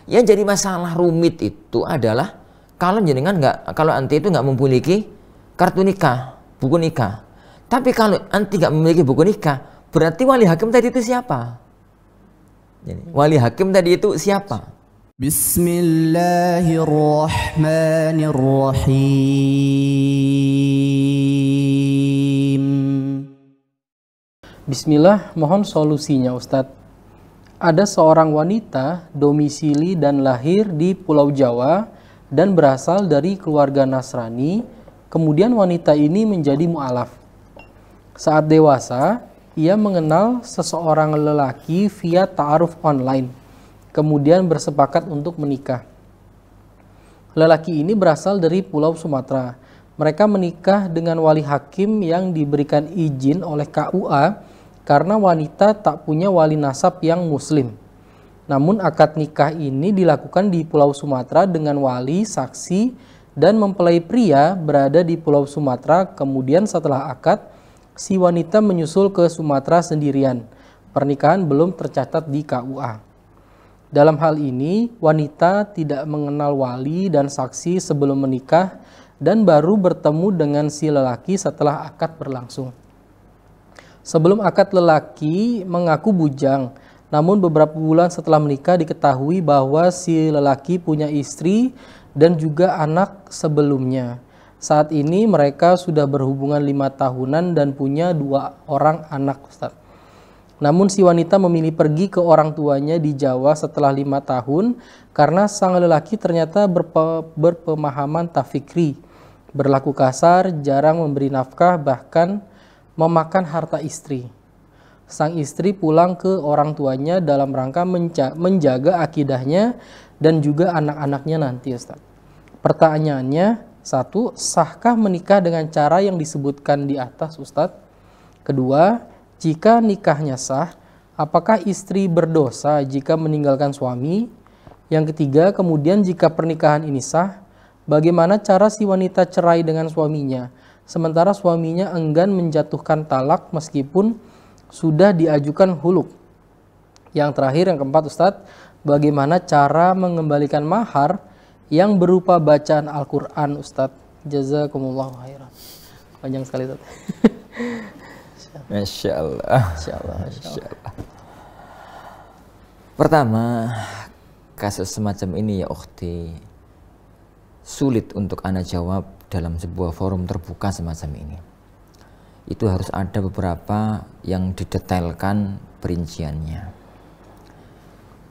Yang jadi masalah rumit itu adalah kalau anti itu nggak memiliki kartu nikah, buku nikah. Tapi kalau anti nggak memiliki buku nikah, berarti wali hakim tadi itu siapa? Jadi, wali hakim tadi itu siapa? Bismillahirrahmanirrahim. Bismillah, mohon solusinya Ustadz. Ada seorang wanita domisili dan lahir di Pulau Jawa dan berasal dari keluarga Nasrani. Kemudian wanita ini menjadi mu'alaf. Saat dewasa, ia mengenal seseorang lelaki via ta'aruf online. Kemudian bersepakat untuk menikah. Lelaki ini berasal dari Pulau Sumatera. Mereka menikah dengan wali hakim yang diberikan izin oleh KUA karena wanita tak punya wali nasab yang muslim. Namun akad nikah ini dilakukan di Pulau Sumatera dengan wali, saksi, dan mempelai pria berada di Pulau Sumatera. Kemudian setelah akad, si wanita menyusul ke Sumatera sendirian. Pernikahan belum tercatat di KUA. Dalam hal ini, wanita tidak mengenal wali dan saksi sebelum menikah dan baru bertemu dengan si lelaki setelah akad berlangsung. Sebelum akad, lelaki mengaku bujang, namun beberapa bulan setelah menikah diketahui bahwa si lelaki punya istri dan juga anak sebelumnya. Saat ini mereka sudah berhubungan 5 tahunan dan punya 2 orang anak, Ustaz. Namun si wanita memilih pergi ke orang tuanya di Jawa setelah 5 tahun karena sang lelaki ternyata berpemahaman tafikri, berlaku kasar, jarang memberi nafkah, bahkan memakan harta istri. Sang istri pulang ke orang tuanya dalam rangka menjaga akidahnya dan juga anak-anaknya nanti, Ustaz. Pertanyaannya, 1, sahkah menikah dengan cara yang disebutkan di atas, Ustaz? Kedua, jika nikahnya sah, apakah istri berdosa jika meninggalkan suami? Yang ketiga, kemudian jika pernikahan ini sah, bagaimana cara si wanita cerai dengan suaminya? Sementara suaminya enggan menjatuhkan talak meskipun sudah diajukan huluk. Yang terakhir, yang keempat, Ustadz, bagaimana cara mengembalikan mahar yang berupa bacaan Al-Quran, Ustadz? Jazakumullah khairan. Panjang sekali, Ustadz. Masya Allah. Masya Allah. Pertama, kasus semacam ini ya ukhti, sulit untuk ana jawab dalam sebuah forum terbuka semacam ini. Itu harus ada beberapa yang didetailkan perinciannya.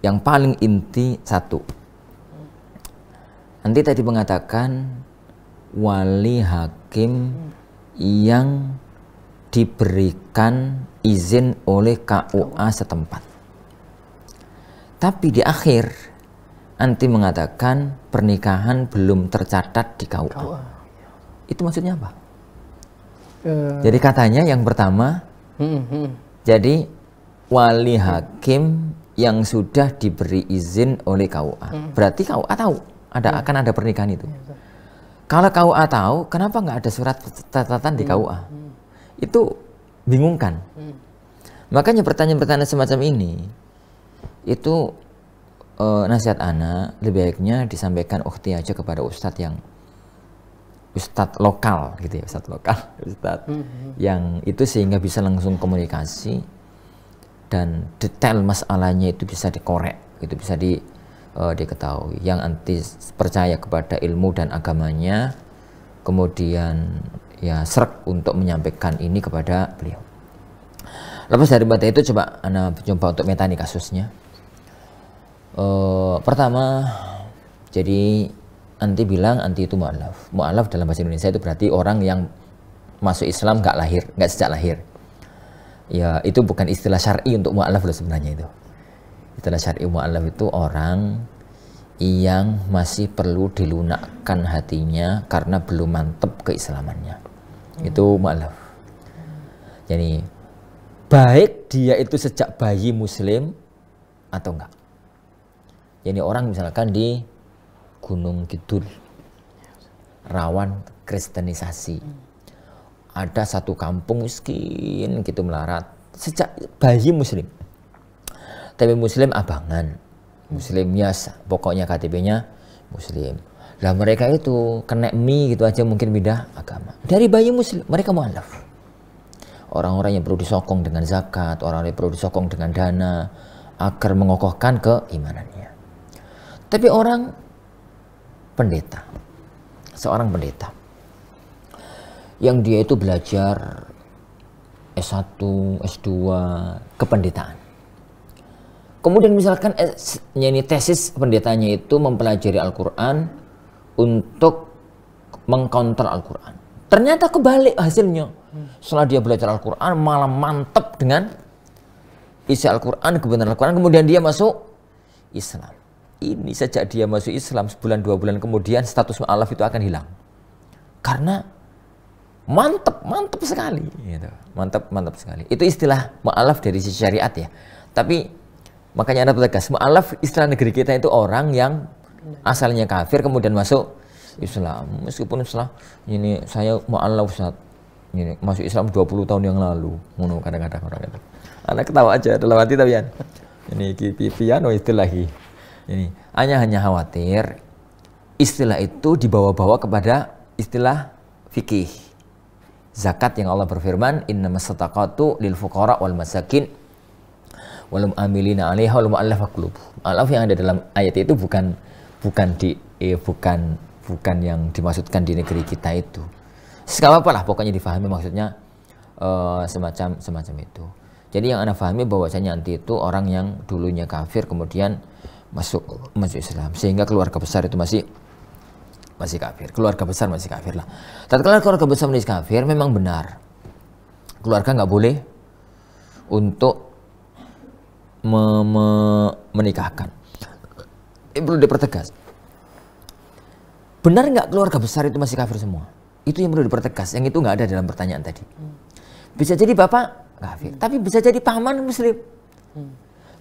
Yang paling inti 1, nanti tadi mengatakan wali hakim yang diberikan izin oleh KUA setempat. Tapi di akhir nanti mengatakan pernikahan belum tercatat di KUA. Itu maksudnya apa? Jadi katanya yang pertama, jadi wali hakim yang sudah diberi izin oleh KUA. Berarti KUA tahu akan ada pernikahan itu. Kalau KUA tahu, kenapa nggak ada surat catatan di KUA? Itu bingung kan? Makanya pertanyaan-pertanyaan semacam ini, itu nasihat ana lebih baiknya disampaikan ukhti aja kepada ustadz yang ustadz lokal gitu ya, ustadz lokal, ustadz yang itu sehingga bisa langsung komunikasi dan detail masalahnya itu bisa dikorek, itu bisa diketahui. Yang anti percaya kepada ilmu dan agamanya, kemudian ya srek untuk menyampaikan ini kepada beliau. Lepas dari bata itu coba ana coba untuk metani kasusnya. Pertama, jadi anti bilang anti itu mu'alaf. Mu'alaf dalam bahasa Indonesia itu berarti orang yang masuk Islam nggak sejak lahir. Ya itu bukan istilah syar'i untuk mu'alaf loh sebenarnya itu. Istilah syar'i mu'alaf itu orang yang masih perlu dilunakkan hatinya karena belum mantep keislamannya. Itu mu'alaf. Jadi baik dia itu sejak bayi muslim atau enggak. Jadi orang misalkan di Gunung Kidul rawan kristenisasi, ada satu kampung miskin gitu melarat sejak bayi muslim, tapi muslim abangan Muslim ya, pokoknya KTP-nya Muslim. Lah mereka itu kena mie gitu aja mungkin beda agama. Dari bayi Muslim mereka mu'alaf. Orang-orang yang perlu disokong dengan zakat, orang-orang yang perlu disokong dengan dana agar mengokohkan keimanannya. Tapi orang pendeta, seorang pendeta yang dia itu belajar S1, S2 kependetaan. Kemudian misalkan tesis pendetanya itu mempelajari Al-Quran untuk mengcounter Al-Quran. Ternyata kebalik hasilnya. Setelah dia belajar Al-Quran malah mantep dengan isi Al-Quran, kebenaran Al-Quran, kemudian dia masuk Islam. Ini sejak dia masuk Islam sebulan 2 bulan kemudian status mu'alaf itu akan hilang. Karena mantep sekali. Gitu. Mantep sekali. Itu istilah mu'alaf dari sisi syariat ya. Tapi makanya Anda tegas, mu'alaf istilah negeri kita itu orang yang asalnya kafir kemudian masuk Islam. Meskipun setelah ini saya mu'alaf Ustaz, ini masuk Islam 20 tahun yang lalu. Ngono kadang-kadang orang itu. Anak ketawa aja dalam hati tapi ini piano istilahnya. Ini hanya khawatir istilah itu dibawa-bawa kepada istilah fikih. Zakat yang Allah berfirman, innamas shadaqatu lil fuqara wal masakin wal amilina 'alaiha wal mu'allafati qulubuhum. Alaf yang ada dalam ayat itu bukan yang dimaksudkan di negeri kita itu. Segala apalah pokoknya difahami maksudnya semacam itu. Jadi yang Anda pahami bahwasanya anti itu orang yang dulunya kafir kemudian masuk Islam sehingga keluarga besar itu masih kafir. Keluarga besar masih kafir lah. Tatkala keluarga besar masih kafir memang benar. Keluarga nggak boleh untuk menikahkan. Ini perlu dipertegas. Benar nggak keluarga besar itu masih kafir semua? Itu yang perlu dipertegas. Yang itu nggak ada dalam pertanyaan tadi. Bisa jadi bapak kafir, tapi bisa jadi paman Muslim.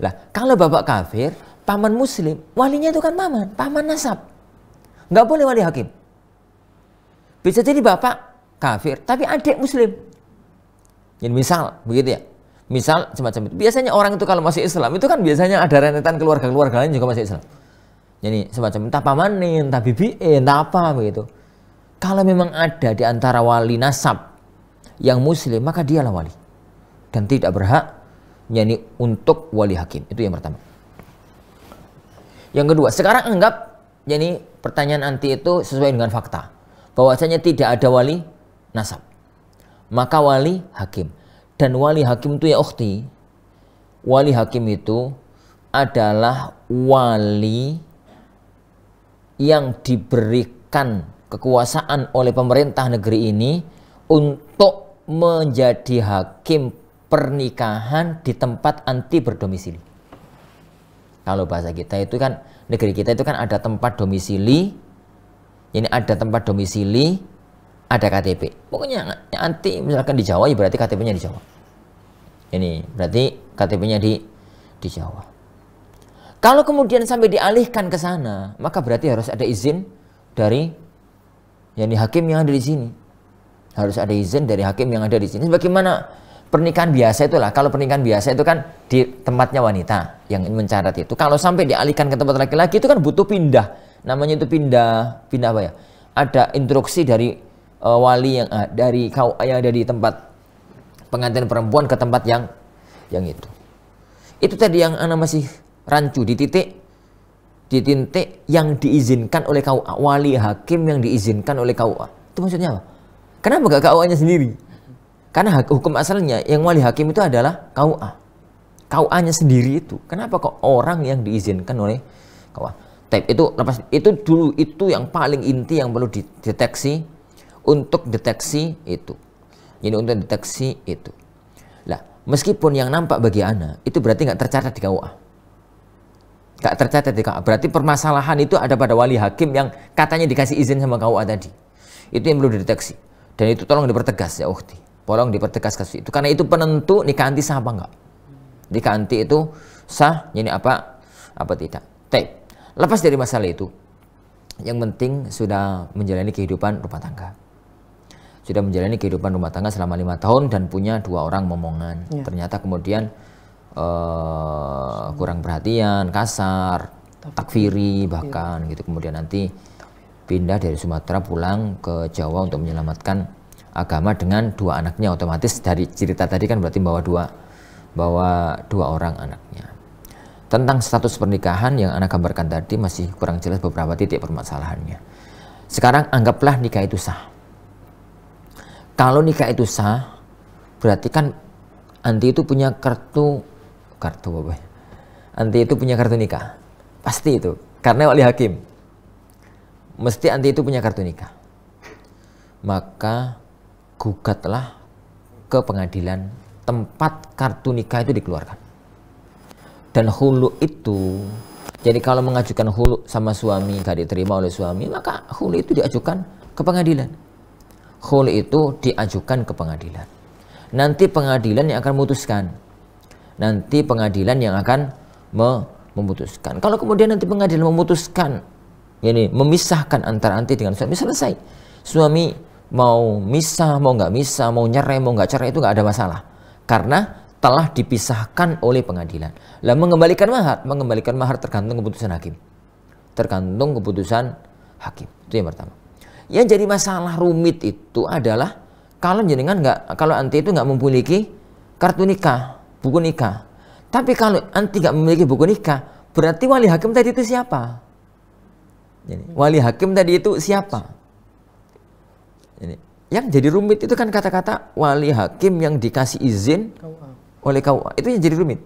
Lah, kalau bapak kafir, paman Muslim, walinya itu kan paman nasab. Nggak boleh wali hakim. Bisa jadi bapak kafir, tapi adik Muslim. Jadi misal, begitu ya. Misal semacam itu. Biasanya orang itu kalau masih Islam, itu kan biasanya ada rentetan keluarga-keluarga lain juga masih Islam. Jadi semacam entah pamanin, entah bibiin, entah apa begitu. Kalau memang ada di antara wali nasab yang Muslim, maka dialah wali. Dan tidak berhak untuk wali hakim. Itu yang pertama. Yang kedua, sekarang anggap pertanyaan anti itu sesuai dengan fakta. Bahwasanya tidak ada wali nasab. Maka wali hakim. Dan wali hakim itu ya ukhti. Wali hakim itu adalah wali yang diberikan kekuasaan oleh pemerintah negeri ini untuk menjadi hakim pernikahan di tempat anti berdomisili. Kalau bahasa kita itu kan, negeri kita itu kan ada tempat domisili, ini ada tempat domisili, ada KTP. Pokoknya anti misalkan di Jawa, ya berarti KTP-nya di Jawa. Ini berarti KTP-nya di Jawa. Kalau kemudian sampai dialihkan ke sana, maka berarti harus ada izin dari hakim yang ada di sini. Harus ada izin dari hakim yang ada di sini. Bagaimana pernikahan biasa itulah. Kalau pernikahan biasa itu kan di tempatnya wanita yang mencatat itu. Kalau sampai dialihkan ke tempat laki-laki itu kan butuh pindah. Namanya itu pindah apa ya? Ada instruksi dari wali yang dari yang ada di tempat pengantin perempuan ke tempat yang itu. Itu tadi yang anak masih rancu di titik yang diizinkan oleh KUA, wali hakim yang diizinkan oleh KUA. Itu maksudnya apa? Kenapa gak KUA-nya sendiri? Karena hukum asalnya yang wali hakim itu adalah KUA. KUA-nya sendiri itu. Kenapa kok orang yang diizinkan oleh KUA? Itu dulu itu yang paling inti yang perlu dideteksi untuk deteksi itu. Jadi untuk deteksi itu. Lah, meskipun yang nampak bagi anak itu berarti nggak tercatat di KUA. Nggak tercatat di KUA. Berarti permasalahan itu ada pada wali hakim yang katanya dikasih izin sama KUA tadi. Itu yang perlu dideteksi. Dan itu tolong dipertegas ya ukhti. Tolong dipertegas kasus itu. Karena itu penentu nikah anti sah apa enggak. Nikah anti itu sah, jadi apa tidak. Lepas dari masalah itu, yang penting sudah menjalani kehidupan rumah tangga. Sudah menjalani kehidupan rumah tangga selama 5 tahun dan punya 2 orang momongan. Ya. Ternyata kemudian kurang perhatian, kasar, takfiri bahkan gitu. Kemudian nanti pindah dari Sumatera pulang ke Jawa untuk menyelamatkan agama dengan 2 anaknya. Otomatis dari cerita tadi kan berarti bawa 2 orang anaknya. Tentang status pernikahan yang Ana gambarkan tadi masih kurang jelas beberapa titik permasalahannya. Sekarang anggaplah nikah itu sah. Kalau nikah itu sah, berarti kan anti itu punya kartu apa? Anti itu punya kartu nikah. Pasti itu, karena wali hakim. Mesti anti itu punya kartu nikah. Maka gugatlah ke pengadilan tempat kartu nikah itu dikeluarkan. Dan hulu itu, jadi kalau mengajukan hulu sama suami gak diterima oleh suami, maka hulu itu diajukan ke pengadilan. Hulu itu diajukan ke pengadilan. Nanti pengadilan yang akan memutuskan. Nanti pengadilan yang akan memutuskan. Kalau kemudian nanti pengadilan memutuskan, yani memisahkan antara anti dengan suami, selesai. Suami mau misah, mau nggak misah, mau nyerai, mau nggak cerai, itu nggak ada masalah. Karena telah dipisahkan oleh pengadilan. Lah mengembalikan mahar tergantung keputusan hakim. Tergantung keputusan hakim. Itu yang pertama. Yang jadi masalah rumit itu adalah kalau anti itu nggak memiliki kartu nikah, buku nikah. Tapi kalau anti nggak memiliki buku nikah, berarti wali hakim tadi itu siapa? Jadi, wali hakim tadi itu siapa? Jadi, yang jadi rumit itu kan kata-kata wali hakim yang dikasih izin oleh KUA. Itu yang jadi rumit.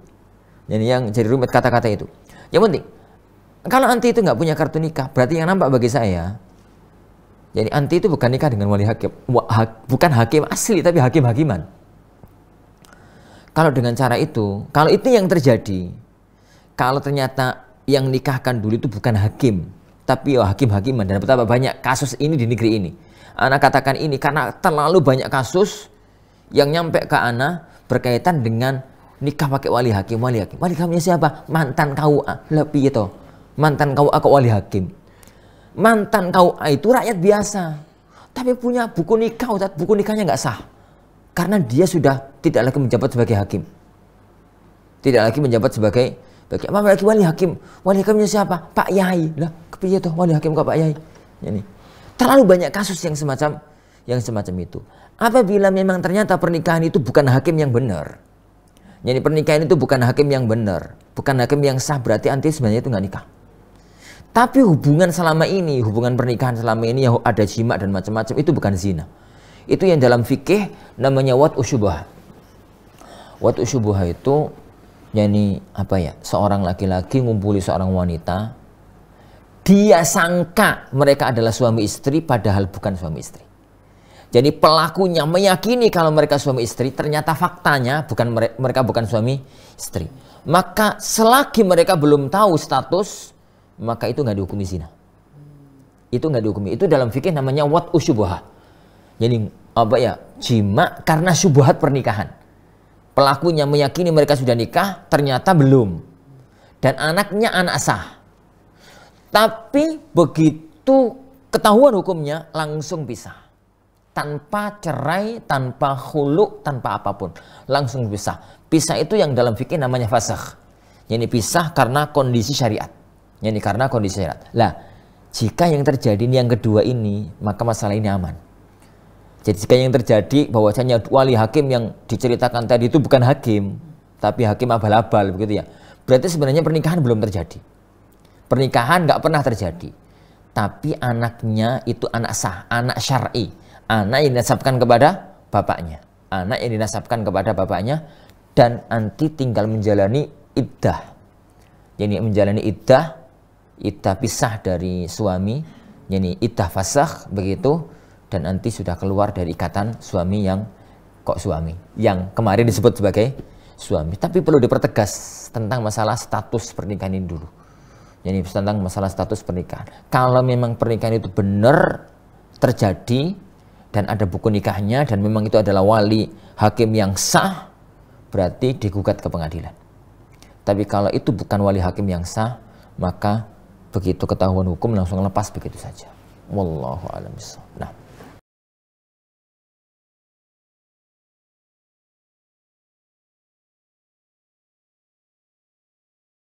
Jadi yang jadi rumit kata-kata itu. Yang penting, kalau anti itu nggak punya kartu nikah, berarti yang nampak bagi saya, jadi anti itu bukan nikah dengan wali hakim, bukan hakim asli, tapi hakim-hakiman. Kalau dengan cara itu, kalau itu yang terjadi, kalau ternyata yang nikahkan dulu itu bukan hakim, tapi hakim-hakiman, dan betapa banyak kasus ini di negeri ini. Ana katakan ini karena terlalu banyak kasus yang nyampe ke Ana berkaitan dengan nikah pakai wali hakim. Wali hakimnya siapa? Mantan KUA. Lebih itu. Mantan KUA ke wali hakim. Mantan KUA itu rakyat biasa, tapi punya buku nikah, Ustaz. Buku nikahnya nggak sah. Karena dia sudah tidak lagi menjabat sebagai hakim. Tidak lagi menjabat sebagai wali hakim. Wali hakimnya siapa? Pak Yai. Lah, kepiye toh wali hakim ke Pak Yai? Ini. Terlalu banyak kasus yang semacam itu. Apabila memang ternyata pernikahan itu bukan hakim yang benar. Jadi pernikahan itu bukan hakim yang benar, bukan hakim yang sah, berarti anti sebenarnya itu nggak nikah. Tapi hubungan pernikahan selama ini yang ada jima dan macam-macam itu bukan zina. Itu yang dalam fikih namanya wat'u syubhah. Wat'u syubhah itu yani apa ya? Seorang laki-laki ngumpuli seorang wanita, dia sangka mereka adalah suami istri padahal bukan suami istri. Jadi pelakunya meyakini kalau mereka suami istri, ternyata faktanya mereka bukan suami istri. Maka selagi mereka belum tahu status, maka itu nggak dihukumi zina. Itu nggak dihukumi. Itu dalam fikih namanya wat'u syubhah. Jadi apa ya? Jima karena syubhat pernikahan. Pelakunya meyakini mereka sudah nikah, ternyata belum. Dan anaknya anak sah. Tapi begitu ketahuan hukumnya langsung pisah. Tanpa cerai, tanpa khulu, tanpa apapun. Langsung pisah. Pisah itu yang dalam fikih namanya fasakh. Yani pisah karena kondisi syariat. Yani karena kondisi syariat. Lah, jika yang terjadi ini yang kedua ini, maka masalah ini aman. Jadi jika yang terjadi bahwasanya wali hakim yang diceritakan tadi itu bukan hakim, tapi hakim abal-abal begitu ya. Berarti sebenarnya pernikahan belum terjadi. Pernikahan nggak pernah terjadi. Tapi anaknya itu anak sah, anak syar'i. Anak yang dinasabkan kepada bapaknya. Anak yang dinasabkan kepada bapaknya. Dan anti tinggal menjalani iddah. Jadi menjalani iddah pisah dari suami. Jadi iddah fasakh begitu. Dan anti sudah keluar dari ikatan suami yang kemarin disebut sebagai suami. Tapi perlu dipertegas tentang masalah status pernikahan ini dulu. Jadi tentang masalah status pernikahan. Kalau memang pernikahan itu benar terjadi dan ada buku nikahnya dan memang itu adalah wali hakim yang sah, berarti digugat ke pengadilan. Tapi kalau itu bukan wali hakim yang sah, maka begitu ketahuan hukum langsung lepas begitu saja. Wallahu a'lam bishawab. Nah,